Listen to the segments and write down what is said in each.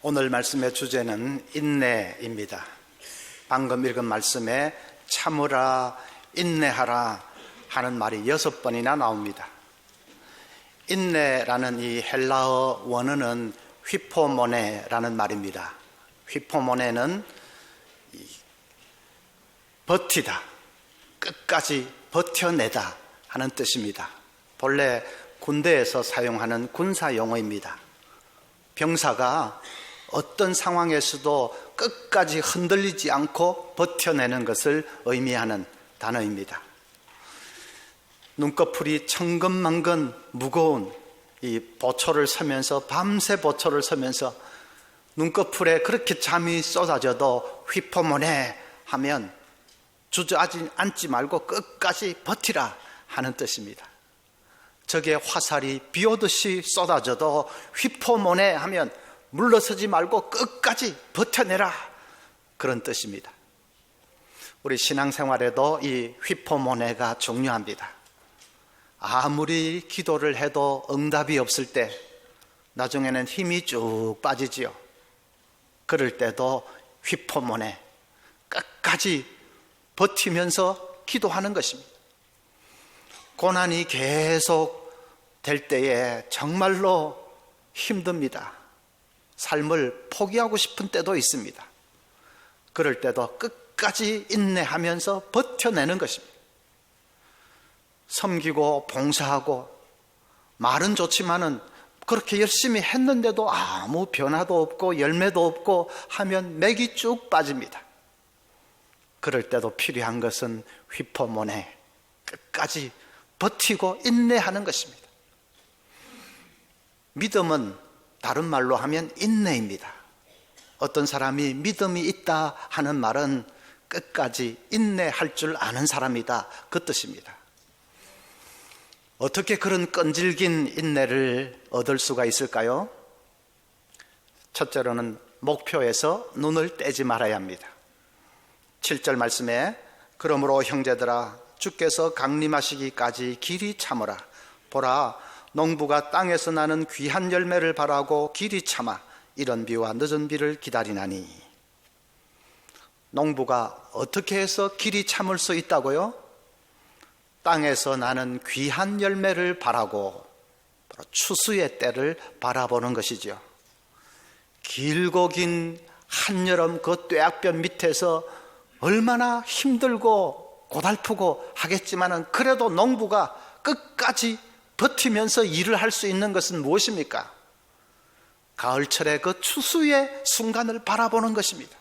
오늘 말씀의 주제는 인내입니다. 방금 읽은 말씀에 참으라, 인내하라 하는 말이 6번이나 나옵니다. 인내라는 이 헬라어 원어는 휘포모네라는 말입니다. 휘포모네는 버티다, 끝까지 버텨내다 하는 뜻입니다. 본래 군대에서 사용하는 군사 용어입니다. 병사가 어떤 상황에서도 끝까지 흔들리지 않고 버텨내는 것을 의미하는 단어입니다. 눈꺼풀이 천근만근 무거운 이 보초를 서면서, 밤새 보초를 서면서 눈꺼풀에 그렇게 잠이 쏟아져도 휘포모네 하면 주저앉지 말고 끝까지 버티라 하는 뜻입니다. 적의 화살이 비 오듯이 쏟아져도 휘포모네 하면 물러서지 말고 끝까지 버텨내라, 그런 뜻입니다. 우리 신앙생활에도 이 휘포모네가 중요합니다. 아무리 기도를 해도 응답이 없을 때 나중에는 힘이 쭉 빠지지요. 그럴 때도 휘포모네, 끝까지 버티면서 기도하는 것입니다. 고난이 계속 될 때에 정말로 힘듭니다. 삶을 포기하고 싶은 때도 있습니다. 그럴 때도 끝까지 인내하면서 버텨내는 것입니다. 섬기고 봉사하고 말은 좋지만은 그렇게 열심히 했는데도 아무 변화도 없고 열매도 없고 하면 맥이 쭉 빠집니다. 그럴 때도 필요한 것은 휘포모네, 끝까지 버티고 인내하는 것입니다. 믿음은 다른 말로 하면 인내입니다. 어떤 사람이 믿음이 있다 하는 말은 끝까지 인내할 줄 아는 사람이다, 그 뜻입니다. 어떻게 그런 끈질긴 인내를 얻을 수가 있을까요? 첫째로는 목표에서 눈을 떼지 말아야 합니다. 7절 말씀에 그러므로 형제들아 주께서 강림하시기까지 길이 참으라. 보라, 농부가 땅에서 나는 귀한 열매를 바라고 길이 참아 이른 비와 늦은 비를 기다리나니. 농부가 어떻게 해서 길이 참을 수 있다고요? 땅에서 나는 귀한 열매를 바라고 추수의 때를 바라보는 것이죠. 길고 긴 한여름 그 뙤약볕 밑에서 얼마나 힘들고 고달프고 하겠지만은 그래도 농부가 끝까지 버티면서 일을 할 수 있는 것은 무엇입니까? 가을철의 그 추수의 순간을 바라보는 것입니다.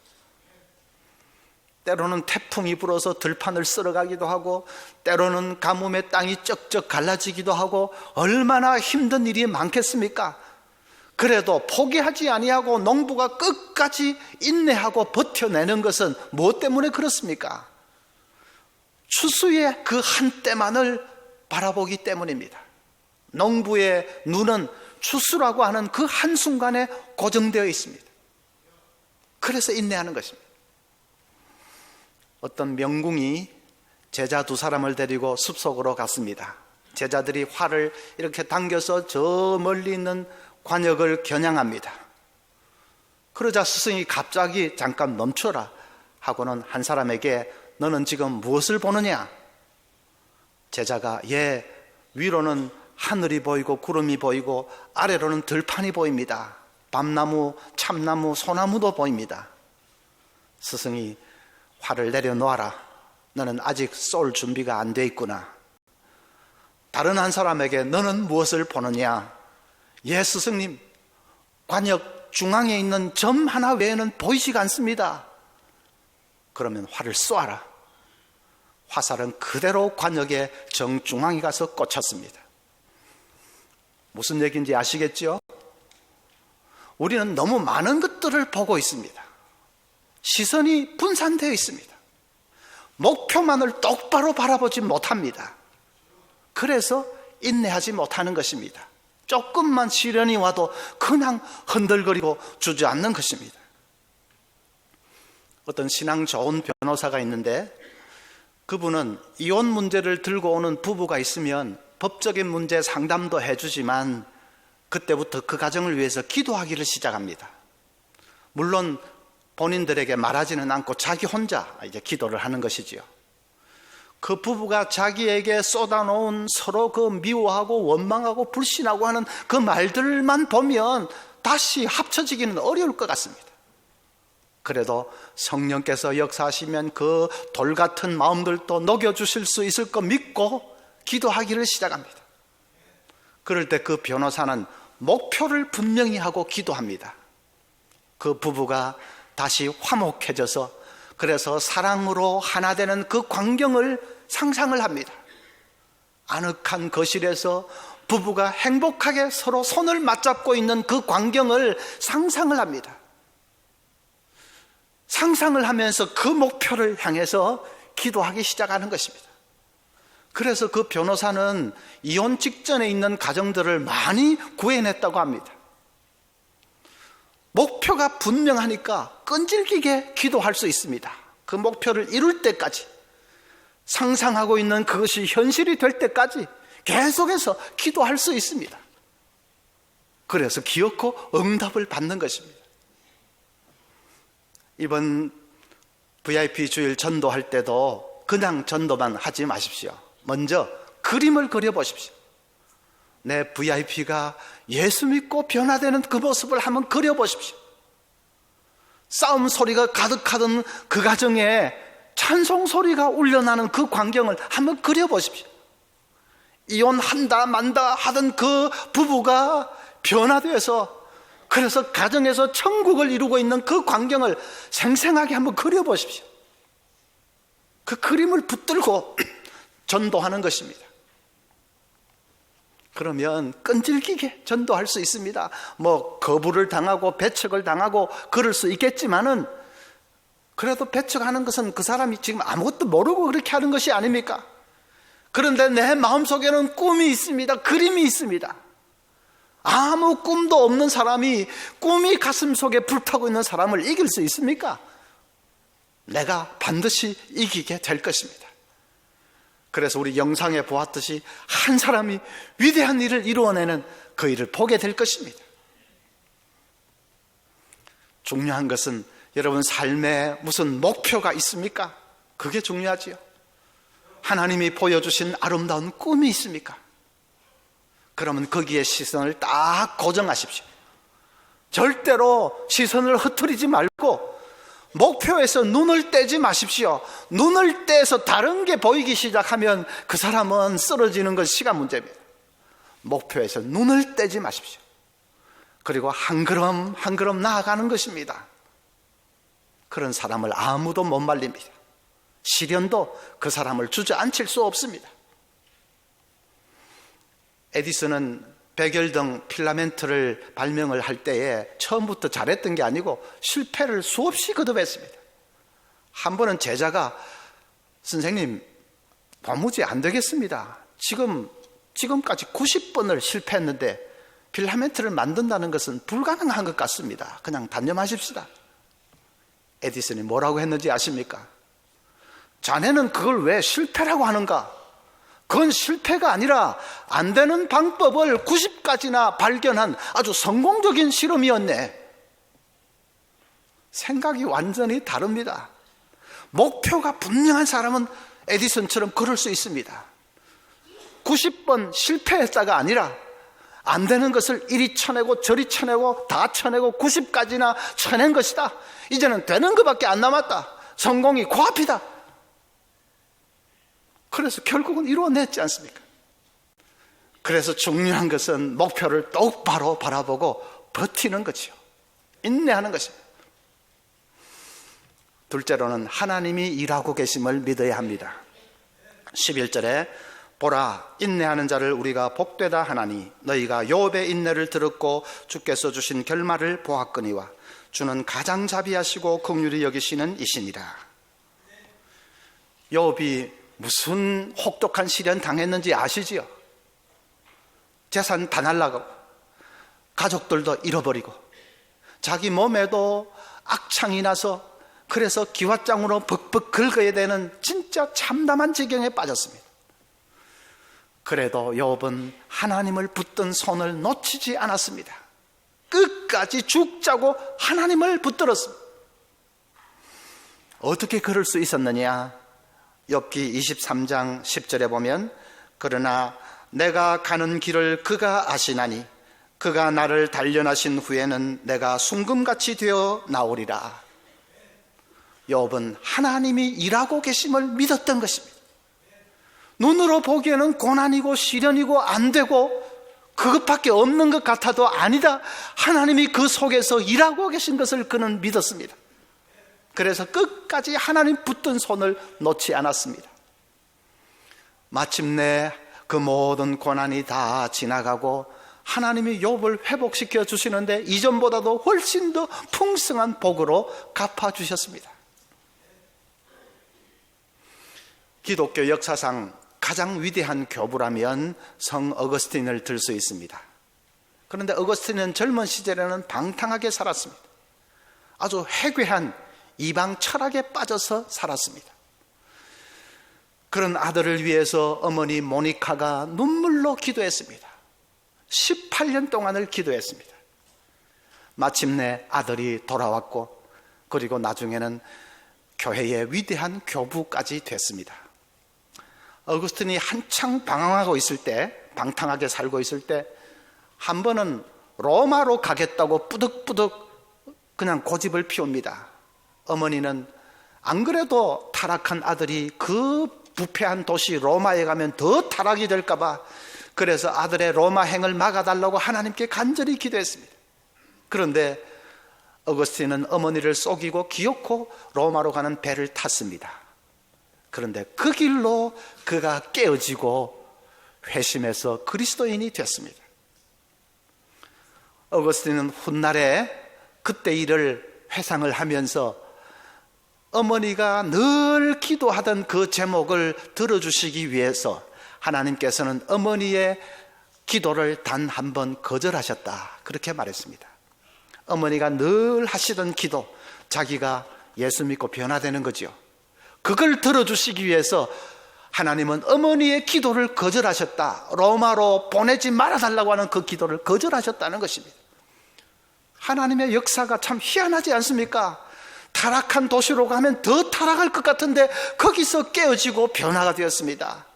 때로는 태풍이 불어서 들판을 쓸어가기도 하고, 때로는 가뭄에 땅이 쩍쩍 갈라지기도 하고, 얼마나 힘든 일이 많겠습니까? 그래도 포기하지 아니하고 농부가 끝까지 인내하고 버텨내는 것은 무엇 때문에 그렇습니까? 추수의 그 한때만을 바라보기 때문입니다. 농부의 눈은 추수라고 하는 그 한순간에 고정되어 있습니다. 그래서 인내하는 것입니다. 어떤 명궁이 제자 2사람을 데리고 숲속으로 갔습니다. 제자들이 활을 이렇게 당겨서 저 멀리 있는 관역을 겨냥합니다. 그러자 스승이 갑자기 잠깐 멈춰라 하고는 한 사람에게 너는 지금 무엇을 보느냐? 제자가 위로는 하늘이 보이고 구름이 보이고 아래로는 들판이 보입니다. 밤나무, 참나무, 소나무도 보입니다. 스승이 활을 내려놓아라. 너는 아직 쏠 준비가 안 돼 있구나. 다른 한 사람에게 너는 무엇을 보느냐? 스승님, 관역 중앙에 있는 점 하나 외에는 보이지가 않습니다. 그러면 활을 쏘아라. 화살은 그대로 관역의 정중앙에 가서 꽂혔습니다. 무슨 얘기인지 아시겠죠? 우리는 너무 많은 것들을 보고 있습니다. 시선이 분산되어 있습니다. 목표만을 똑바로 바라보지 못합니다. 그래서 인내하지 못하는 것입니다. 조금만 시련이 와도 그냥 흔들거리고 주저앉는 것입니다. 어떤 신앙 좋은 변호사가 있는데 그분은 이혼 문제를 들고 오는 부부가 있으면 법적인 문제 상담도 해주지만 그때부터 그 가정을 위해서 기도하기를 시작합니다. 물론 본인들에게 말하지는 않고 자기 혼자 이제 기도를 하는 것이지요. 그 부부가 자기에게 쏟아놓은 서로 그 미워하고 원망하고 불신하고 하는 그 말들만 보면 다시 합쳐지기는 어려울 것 같습니다. 그래도 성령께서 역사하시면 그 돌 같은 마음들도 녹여주실 수 있을 거 믿고 기도하기를 시작합니다. 그럴 때 그 변호사는 목표를 분명히 하고 기도합니다. 그 부부가 다시 화목해져서 그래서 사랑으로 하나 되는 그 광경을 상상을 합니다. 아늑한 거실에서 부부가 행복하게 서로 손을 맞잡고 있는 그 광경을 상상을 합니다. 상상을 하면서 그 목표를 향해서 기도하기 시작하는 것입니다. 그래서 그 변호사는 이혼 직전에 있는 가정들을 많이 구해냈다고 합니다. 목표가 분명하니까 끈질기게 기도할 수 있습니다. 그 목표를 이룰 때까지, 상상하고 있는 그것이 현실이 될 때까지 계속해서 기도할 수 있습니다. 그래서 기어코 응답을 받는 것입니다. 이번 VIP 주일 전도할 때도 그냥 전도만 하지 마십시오. 먼저 그림을 그려보십시오. 내 VIP가 예수 믿고 변화되는 그 모습을 한번 그려보십시오. 싸움 소리가 가득하던 그 가정에 찬송 소리가 울려나는 그 광경을 한번 그려보십시오. 이혼한다 만다 하던 그 부부가 변화되어서 그래서 가정에서 천국을 이루고 있는 그 광경을 생생하게 한번 그려보십시오. 그 그림을 붙들고 전도하는 것입니다. 그러면 끈질기게 전도할 수 있습니다. 뭐 거부를 당하고 배척을 당하고 그럴 수 있겠지만은 그래도 배척하는 것은 그 사람이 지금 아무것도 모르고 그렇게 하는 것이 아닙니까? 그런데 내 마음속에는 꿈이 있습니다. 그림이 있습니다. 아무 꿈도 없는 사람이 꿈이 가슴속에 불타고 있는 사람을 이길 수 있습니까? 내가 반드시 이기게 될 것입니다. 그래서 우리 영상에 보았듯이 한 사람이 위대한 일을 이루어내는 그 일을 보게 될 것입니다. 중요한 것은 여러분 삶에 무슨 목표가 있습니까? 그게 중요하지요. 하나님이 보여주신 아름다운 꿈이 있습니까? 그러면 거기에 시선을 딱 고정하십시오. 절대로 시선을 흐트리지 말고 목표에서 눈을 떼지 마십시오. 눈을 떼서 다른 게 보이기 시작하면 그 사람은 쓰러지는 건 시간 문제입니다. 목표에서 눈을 떼지 마십시오. 그리고 한 걸음 한 걸음 나아가는 것입니다. 그런 사람을 아무도 못 말립니다. 시련도 그 사람을 주저앉힐 수 없습니다. 에디슨은 백열등 필라멘트를 발명을 할 때에 처음부터 잘했던 게 아니고 실패를 수없이 거듭했습니다. 한 번은 제자가 선생님 도무지 안 되겠습니다. 지금까지 90번을 실패했는데 필라멘트를 만든다는 것은 불가능한 것 같습니다. 그냥 단념하십시다. 에디슨이 뭐라고 했는지 아십니까? 자네는 그걸 왜 실패라고 하는가? 그건 실패가 아니라 안 되는 방법을 90가지나 발견한 아주 성공적인 실험이었네. 생각이 완전히 다릅니다. 목표가 분명한 사람은 에디슨처럼 그럴 수 있습니다. 90번 실패했다가 아니라 안 되는 것을 이리 쳐내고 저리 쳐내고 다 쳐내고 90가지나 쳐낸 것이다. 이제는 되는 것밖에 안 남았다. 성공이 코앞이다. 그래서 결국은 이루어냈지 않습니까? 그래서 중요한 것은 목표를 똑바로 바라보고 버티는 거지요. 인내하는 것입니다. 둘째로는 하나님이 일하고 계심을 믿어야 합니다. 11절에 보라 인내하는 자를 우리가 복되다 하나니 너희가 욥의 인내를 들었고 주께서 주신 결말을 보았거니와 주는 가장자비하시고 긍휼히 여기시는 이시니라. 욥이 무슨 혹독한 시련 당했는지 아시지요? 재산 다 날라가고 가족들도 잃어버리고 자기 몸에도 악창이 나서 그래서 기왓장으로 벅벅 긁어야 되는 진짜 참담한 지경에 빠졌습니다. 그래도 욥은 하나님을 붙든 손을 놓치지 않았습니다. 끝까지 죽자고 하나님을 붙들었습니다. 어떻게 그럴 수 있었느냐? 욥기 23장 10절에 보면 그러나 내가 가는 길을 그가 아시나니 그가 나를 단련하신 후에는 내가 순금같이 되어 나오리라. 욥은 하나님이 일하고 계심을 믿었던 것입니다. 눈으로 보기에는 고난이고 시련이고 안 되고 그것밖에 없는 것 같아도 아니다. 하나님이 그 속에서 일하고 계신 것을 그는 믿었습니다. 그래서 끝까지 하나님 붙든 손을 놓지 않았습니다. 마침내 그 모든 고난이 다 지나가고 하나님이 욥을 회복시켜 주시는데 이전보다도 훨씬 더 풍성한 복으로 갚아주셨습니다. 기독교 역사상 가장 위대한 교부라면 성 어거스틴을 들 수 있습니다. 그런데 어거스틴은 젊은 시절에는 방탕하게 살았습니다. 아주 해괴한 이방 철학에 빠져서 살았습니다. 그런 아들을 위해서 어머니 모니카가 눈물로 기도했습니다. 18년 동안을 기도했습니다. 마침내 아들이 돌아왔고 그리고 나중에는 교회의 위대한 교부까지 됐습니다. 어거스틴이 한창 방황하고 있을 때, 방탕하게 살고 있을 때 한 번은 로마로 가겠다고 뿌득뿌득 그냥 고집을 피웁니다. 어머니는 안 그래도 타락한 아들이 그 부패한 도시 로마에 가면 더 타락이 될까 봐 그래서 아들의 로마행을 막아달라고 하나님께 간절히 기도했습니다. 그런데 어거스틴은 어머니를 속이고 기어코 로마로 가는 배를 탔습니다. 그런데 그 길로 그가 깨어지고 회심해서 그리스도인이 됐습니다. 어거스틴은 훗날에 그때 일을 회상을 하면서 어머니가 늘 기도하던 그 제목을 들어주시기 위해서 하나님께서는 어머니의 기도를 단 한 번 거절하셨다, 그렇게 말했습니다. 어머니가 늘 하시던 기도, 자기가 예수 믿고 변화되는 거죠. 그걸 들어주시기 위해서 하나님은 어머니의 기도를 거절하셨다. 로마로 보내지 말아달라고 하는 그 기도를 거절하셨다는 것입니다. 하나님의 역사가 참 희한하지 않습니까? 타락한 도시로 가면 더 타락할 것 같은데 거기서 깨어지고 변화가 되었습니다.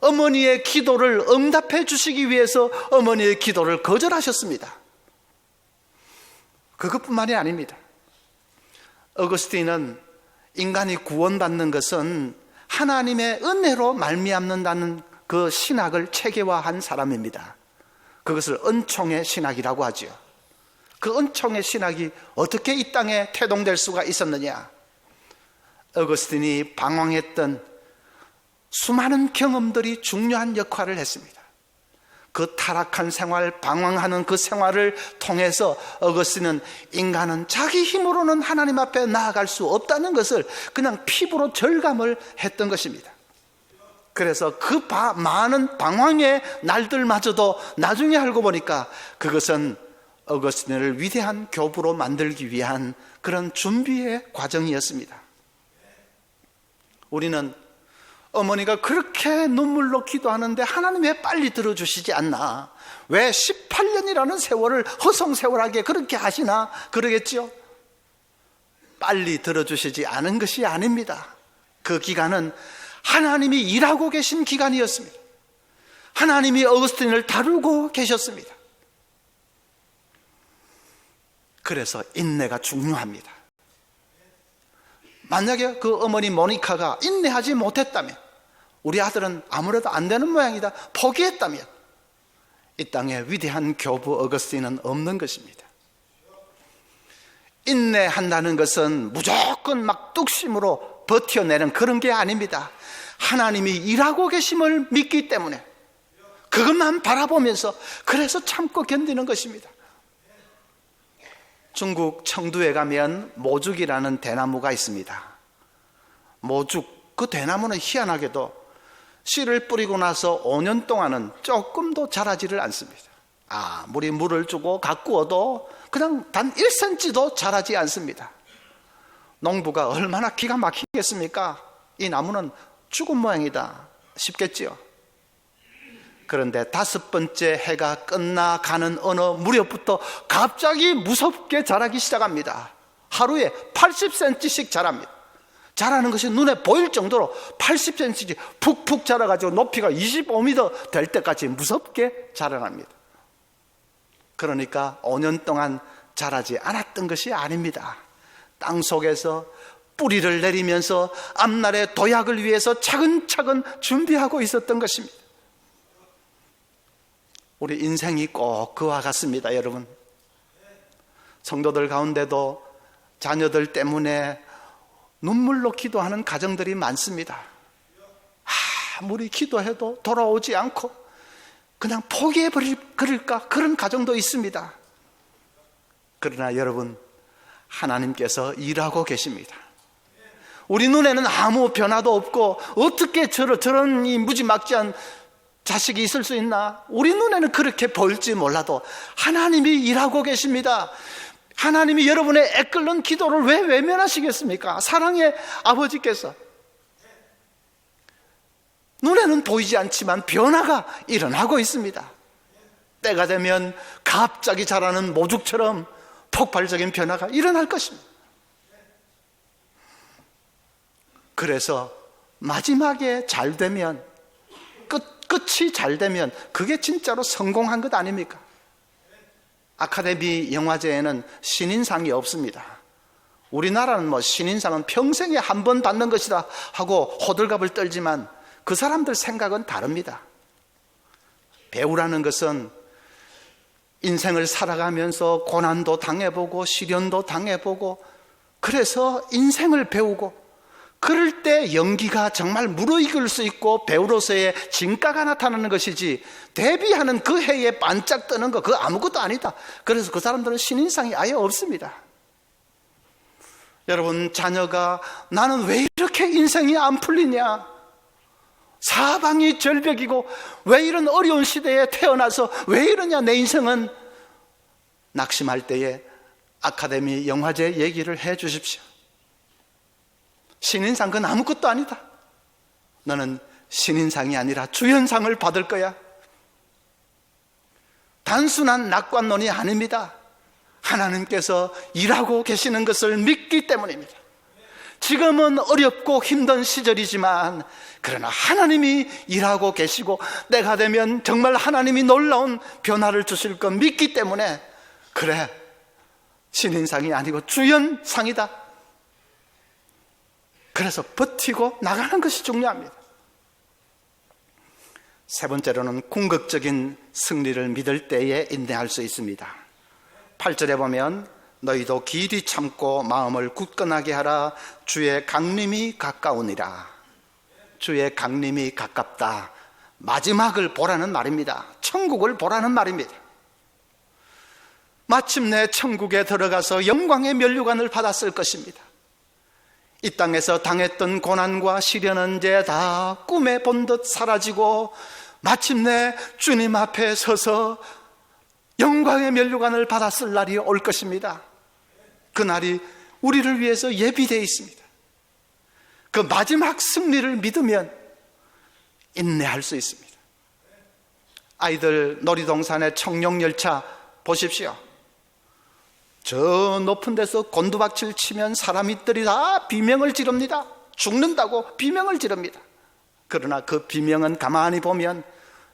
어머니의 기도를 응답해 주시기 위해서 어머니의 기도를 거절하셨습니다. 그것뿐만이 아닙니다. 어거스틴은 인간이 구원받는 것은 하나님의 은혜로 말미암는다는 그 신학을 체계화한 사람입니다. 그것을 은총의 신학이라고 하죠. 그 은총의 신학이 어떻게 이 땅에 태동될 수가 있었느냐? 어거스틴이 방황했던 수많은 경험들이 중요한 역할을 했습니다. 그 타락한 생활, 방황하는 그 생활을 통해서 어거스틴은 인간은 자기 힘으로는 하나님 앞에 나아갈 수 없다는 것을 그냥 피부로 절감을 했던 것입니다. 그래서 그 많은 방황의 날들마저도 나중에 알고 보니까 그것은 어거스틴을 위대한 교부로 만들기 위한 그런 준비의 과정이었습니다. 우리는 어머니가 그렇게 눈물로 기도하는데 하나님 왜 빨리 들어주시지 않나? 왜 18년이라는 세월을 허송세월하게 그렇게 하시나? 그러겠죠? 빨리 들어주시지 않은 것이 아닙니다. 그 기간은 하나님이 일하고 계신 기간이었습니다. 하나님이 어거스틴을 다루고 계셨습니다. 그래서 인내가 중요합니다. 만약에 그 어머니 모니카가 인내하지 못했다면, 우리 아들은 아무래도 안 되는 모양이다 포기했다면 이 땅에 위대한 교부 어거스틴은 없는 것입니다. 인내한다는 것은 무조건 막 뚝심으로 버텨내는 그런 게 아닙니다. 하나님이 일하고 계심을 믿기 때문에 그것만 바라보면서 그래서 참고 견디는 것입니다. 중국 청두에 가면 모죽이라는 대나무가 있습니다. 모죽, 그 대나무는 희한하게도 씨를 뿌리고 나서 5년 동안은 조금도 자라지를 않습니다. 아무리 물을 주고 가꾸어도 그냥 단 1cm도 자라지 않습니다. 농부가 얼마나 기가 막히겠습니까? 이 나무는 죽은 모양이다 싶겠지요. 그런데 5번째 해가 끝나가는 어느 무렵부터 갑자기 무섭게 자라기 시작합니다. 하루에 80cm씩 자랍니다. 자라는 것이 눈에 보일 정도로 80cm씩 푹푹 자라가지고 높이가 25m 될 때까지 무섭게 자라납니다. 그러니까 5년 동안 자라지 않았던 것이 아닙니다. 땅 속에서 뿌리를 내리면서 앞날의 도약을 위해서 차근차근 준비하고 있었던 것입니다. 우리 인생이 꼭 그와 같습니다, 여러분. 성도들 가운데도 자녀들 때문에 눈물로 기도하는 가정들이 많습니다. 아무리 기도해도 돌아오지 않고 그냥 포기해버릴까, 그런 가정도 있습니다. 그러나 여러분, 하나님께서 일하고 계십니다. 우리 눈에는 아무 변화도 없고 어떻게 저런 이 무지막지한 자식이 있을 수 있나? 우리 눈에는 그렇게 보일지 몰라도 하나님이 일하고 계십니다. 하나님이 여러분의 애끓는 기도를 왜 외면하시겠습니까? 사랑의 아버지께서 눈에는 보이지 않지만 변화가 일어나고 있습니다. 때가 되면 갑자기 자라는 모죽처럼 폭발적인 변화가 일어날 것입니다. 그래서 마지막에 잘 되면, 끝이 잘 되면 그게 진짜로 성공한 것 아닙니까? 아카데미 영화제에는 신인상이 없습니다. 우리나라는 신인상은 평생에 한 번 받는 것이다 하고 호들갑을 떨지만 그 사람들 생각은 다릅니다. 배우라는 것은 인생을 살아가면서 고난도 당해보고 시련도 당해보고 그래서 인생을 배우고 그럴 때 연기가 정말 무르익을 수 있고 배우로서의 진가가 나타나는 것이지 데뷔하는 그 해에 반짝 뜨는 거 그거 아무것도 아니다. 그래서 그 사람들은 신인상이 아예 없습니다. 여러분, 자녀가 나는 왜 이렇게 인생이 안 풀리냐, 사방이 절벽이고 왜 이런 어려운 시대에 태어나서 왜 이러냐 내 인생은, 낙심할 때에 아카데미 영화제 얘기를 해 주십시오. 신인상 그건 아무것도 아니다. 너는 신인상이 아니라 주연상을 받을 거야. 단순한 낙관론이 아닙니다. 하나님께서 일하고 계시는 것을 믿기 때문입니다. 지금은 어렵고 힘든 시절이지만 그러나 하나님이 일하고 계시고 때가 되면 정말 하나님이 놀라운 변화를 주실 것 믿기 때문에 그래, 신인상이 아니고 주연상이다. 그래서 버티고 나가는 것이 중요합니다. 세 번째로는 궁극적인 승리를 믿을 때에 인내할 수 있습니다. 8절에 보면 너희도 길이 참고 마음을 굳건하게 하라. 주의 강림이 가까우니라. 주의 강림이 가깝다. 마지막을 보라는 말입니다. 천국을 보라는 말입니다. 마침내 천국에 들어가서 영광의 면류관을 받았을 것입니다. 이 땅에서 당했던 고난과 시련은 이제 다 꿈에 본 듯 사라지고 마침내 주님 앞에 서서 영광의 면류관을 받았을 날이 올 것입니다. 그 날이 우리를 위해서 예비되어 있습니다. 그 마지막 승리를 믿으면 인내할 수 있습니다. 아이들 놀이동산의 청룡열차 보십시오. 저 높은 데서 곤두박질 치면 사람들이 다 비명을 지릅니다. 죽는다고 비명을 지릅니다. 그러나 그 비명은 가만히 보면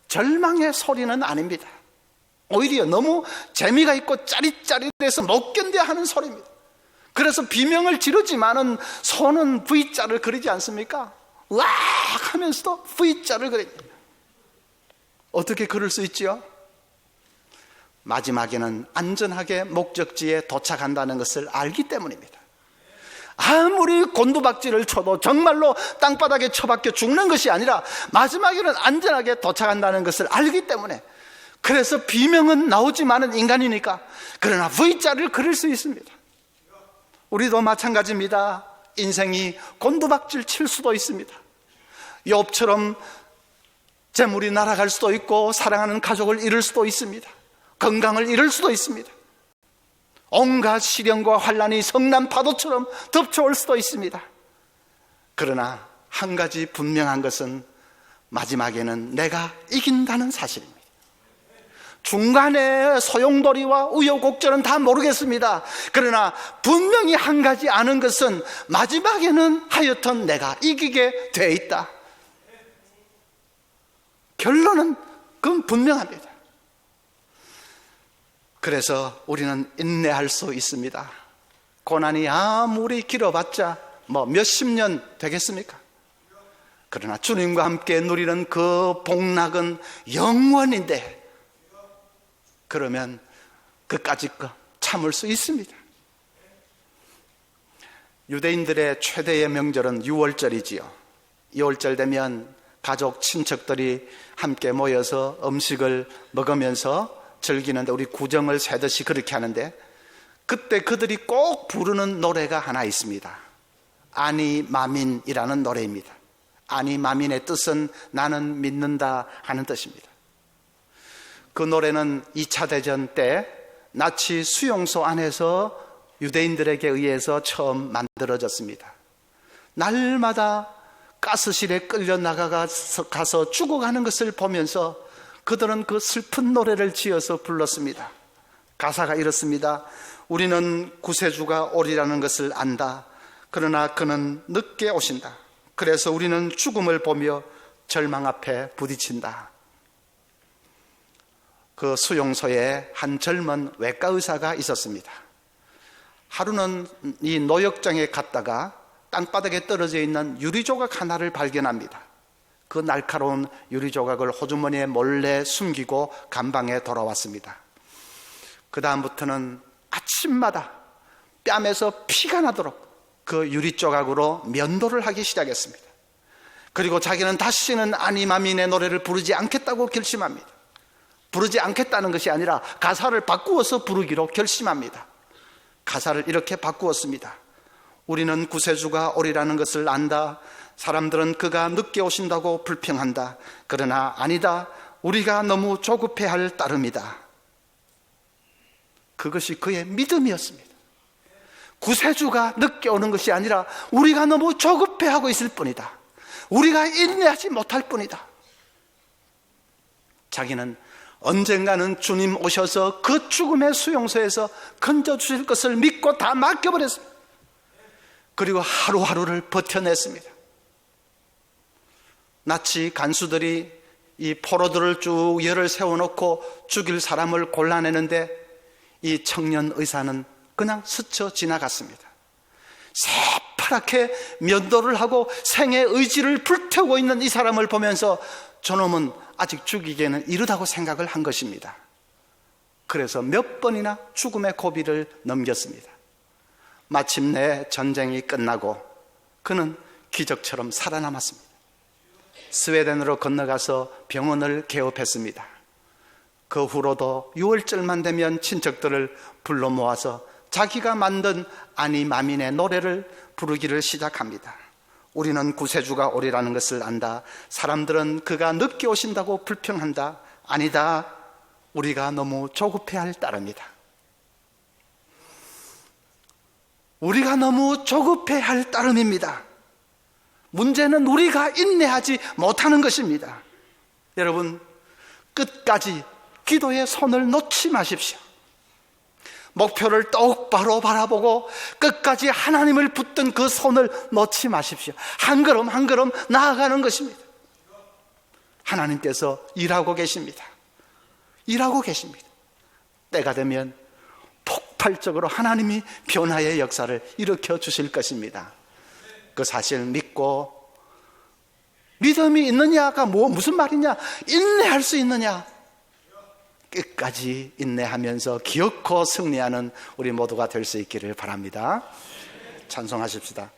절망의 소리는 아닙니다. 오히려 너무 재미가 있고 짜릿짜릿해서 못 견뎌야 하는 소리입니다. 그래서 비명을 지르지만은 손은 V자를 그리지 않습니까? 으악 하면서도 V자를 그립니다. 어떻게 그럴 수 있지요? 마지막에는 안전하게 목적지에 도착한다는 것을 알기 때문입니다. 아무리 곤두박질을 쳐도 정말로 땅바닥에 처박혀 죽는 것이 아니라 마지막에는 안전하게 도착한다는 것을 알기 때문에, 그래서 비명은 나오지만은 인간이니까 그러나 V자를 그릴 수 있습니다. 우리도 마찬가지입니다. 인생이 곤두박질 칠 수도 있습니다. 욥처럼 재물이 날아갈 수도 있고 사랑하는 가족을 잃을 수도 있습니다. 건강을 잃을 수도 있습니다. 온갖 시련과 환난이 성난 파도처럼 덮쳐올 수도 있습니다. 그러나 한 가지 분명한 것은 마지막에는 내가 이긴다는 사실입니다. 중간에 소용돌이와 우여곡절은 다 모르겠습니다. 그러나 분명히 한 가지 아는 것은 마지막에는 하여튼 내가 이기게 돼 있다. 결론은 그건 분명합니다. 그래서 우리는 인내할 수 있습니다. 고난이 아무리 길어봤자 몇십 년 되겠습니까? 그러나 주님과 함께 누리는 그 복락은 영원인데, 그러면 그까짓 거 참을 수 있습니다. 유대인들의 최대의 명절은 6월절이지요. 6월절 되면 가족, 친척들이 함께 모여서 음식을 먹으면서 즐기는데, 우리 구정을 세듯이 그렇게 하는데, 그때 그들이 꼭 부르는 노래가 하나 있습니다. 아니 마민이라는 노래입니다. 아니 마민의 뜻은 나는 믿는다 하는 뜻입니다. 그 노래는 2차 대전 때 나치 수용소 안에서 유대인들에게 의해서 처음 만들어졌습니다. 날마다 가스실에 끌려 나가서 죽어가는 것을 보면서 그들은 그 슬픈 노래를 지어서 불렀습니다. 가사가 이렇습니다. 우리는 구세주가 오리라는 것을 안다. 그러나 그는 늦게 오신다. 그래서 우리는 죽음을 보며 절망 앞에 부딪힌다. 그 수용소에 한 젊은 외과 의사가 있었습니다. 하루는 이 노역장에 갔다가 땅바닥에 떨어져 있는 유리조각 하나를 발견합니다. 그 날카로운 유리조각을 호주머니에 몰래 숨기고 감방에 돌아왔습니다. 그 다음부터는 아침마다 뺨에서 피가 나도록 그 유리조각으로 면도를 하기 시작했습니다. 그리고 자기는 다시는 아니마민의 노래를 부르지 않겠다고 결심합니다. 부르지 않겠다는 것이 아니라 가사를 바꾸어서 부르기로 결심합니다. 가사를 이렇게 바꾸었습니다. 우리는 구세주가 오리라는 것을 안다. 사람들은 그가 늦게 오신다고 불평한다. 그러나 아니다. 우리가 너무 조급해할 따름이다. 그것이 그의 믿음이었습니다. 구세주가 늦게 오는 것이 아니라 우리가 너무 조급해하고 있을 뿐이다. 우리가 인내하지 못할 뿐이다. 자기는 언젠가는 주님 오셔서 그 죽음의 수용소에서 건져주실 것을 믿고 다 맡겨버렸습니다. 그리고 하루하루를 버텨냈습니다. 나치 간수들이 이 포로들을 쭉 열을 세워놓고 죽일 사람을 골라내는데 이 청년 의사는 그냥 스쳐 지나갔습니다. 새파랗게 면도를 하고 생의 의지를 불태우고 있는 이 사람을 보면서 저놈은 아직 죽이기에는 이르다고 생각을 한 것입니다. 그래서 몇 번이나 죽음의 고비를 넘겼습니다. 마침내 전쟁이 끝나고 그는 기적처럼 살아남았습니다. 스웨덴으로 건너가서 병원을 개업했습니다. 그 후로도 6월절만 되면 친척들을 불러 모아서 자기가 만든 아니 마민의 노래를 부르기를 시작합니다. 우리는 구세주가 오리라는 것을 안다. 사람들은 그가 늦게 오신다고 불평한다. 아니다. 우리가 너무 조급해할 따름이다. 우리가 너무 조급해할 따름입니다. 문제는 우리가 인내하지 못하는 것입니다. 여러분, 끝까지 기도의 손을 놓지 마십시오. 목표를 똑바로 바라보고 끝까지 하나님을 붙든 그 손을 놓지 마십시오. 한 걸음 한 걸음 나아가는 것입니다. 하나님께서 일하고 계십니다. 일하고 계십니다. 때가 되면 폭발적으로 하나님이 변화의 역사를 일으켜 주실 것입니다. 그 사실 믿고, 믿음이 있느냐가 무슨 말이냐? 인내할 수 있느냐? 끝까지 인내하면서 기어코 승리하는 우리 모두가 될 수 있기를 바랍니다. 찬송하십시다.